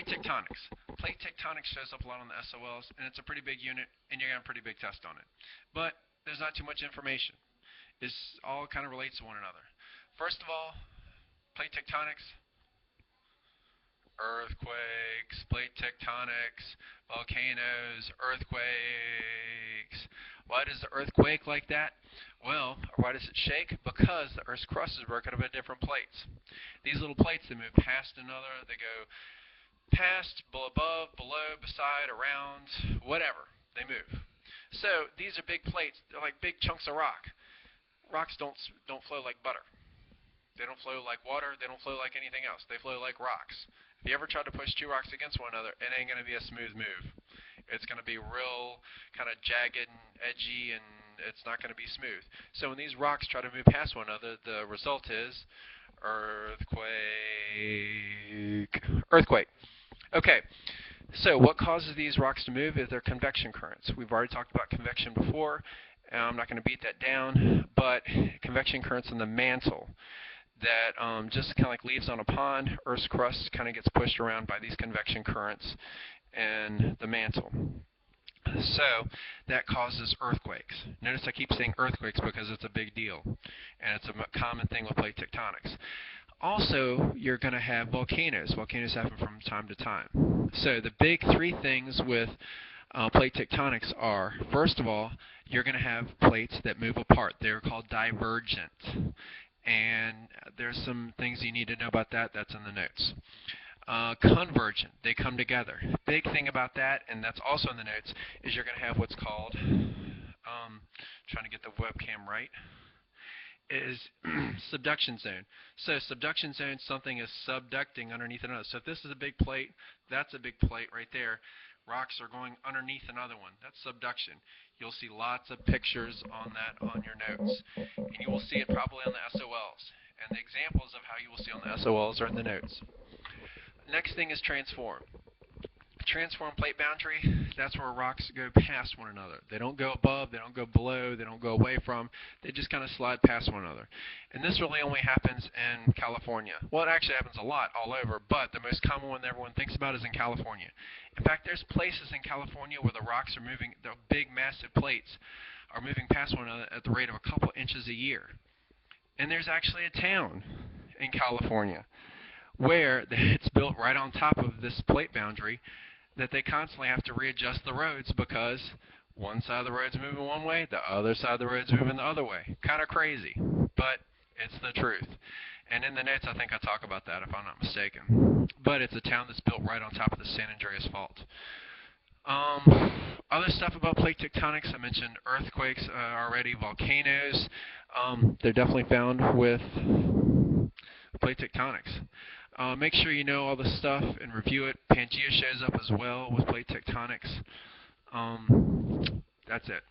Plate tectonics. Plate tectonics shows up a lot on the SOLs, and it's a pretty big unit, and you're going to have a pretty big test on it. But there's not too much information. This all kind of relates to one another. First of all, plate tectonics, earthquakes, plate tectonics, volcanoes, earthquakes. Why does the earth quake like that? Well, why does it shake? Because the Earth's crust is broken up into different plates. These little plates, they move past another. They go past, above, below, beside, around, whatever. They move. So these are big plates. They're like big chunks of rock. Rocks don't flow like butter. They don't flow like water. They don't flow like anything else. They flow like rocks. If you ever try to push two rocks against one another, it ain't going to be a smooth move. It's going to be real kind of jagged and edgy, and it's not going to be smooth. So when these rocks try to move past one another, the result is earthquake. Okay, so what causes these rocks to move is their convection currents. We've already talked about convection before. I'm not going to beat that down, but convection currents in the mantle that just kind of like leaves on a pond. Earth's crust kind of gets pushed around by these convection currents and the mantle. So that causes earthquakes. Notice I keep saying earthquakes because it's a big deal, and it's a common thing with plate tectonics. Also, you're going to have volcanoes. Volcanoes happen from time to time. So the big three things with plate tectonics are, first of all, you're going to have plates that move apart. They're called divergent. And there's some things you need to know about that. That's in the notes. Convergent, they come together. Big thing about that, and that's also in the notes, is you're going to have what's called, trying to get the webcam right, is subduction zone. So subduction zone, something is subducting underneath another. So if this is a big plate, that's a big plate right there. Rocks are going underneath another one. That's subduction. You'll see lots of pictures on that on your notes. And you will see it probably on the SOLs. And the examples of how you will see on the SOLs are in the notes. Next thing is transform. Transform plate boundary, that's where rocks go past one another. They don't go above, they don't go below, they don't go away from, they just kind of slide past one another. And this really only happens in California. Well, it actually happens a lot all over, but the most common one that everyone thinks about is in California. In fact, there's places in California where the rocks are moving, the big massive plates are moving past one another at the rate of a couple inches a year. And there's actually a town in California where it's built right on top of this plate boundary that they constantly have to readjust the roads because one side of the road's moving one way, the other side of the road's moving the other way. Kind of crazy, but it's the truth. And in the notes, I think I talk about that if I'm not mistaken. But it's a town that's built right on top of the San Andreas Fault. Other stuff about plate tectonics, I mentioned earthquakes already, volcanoes. They're definitely found with plate tectonics. Make sure you know all the stuff and review it. Pangea shows up as well with plate tectonics. That's it.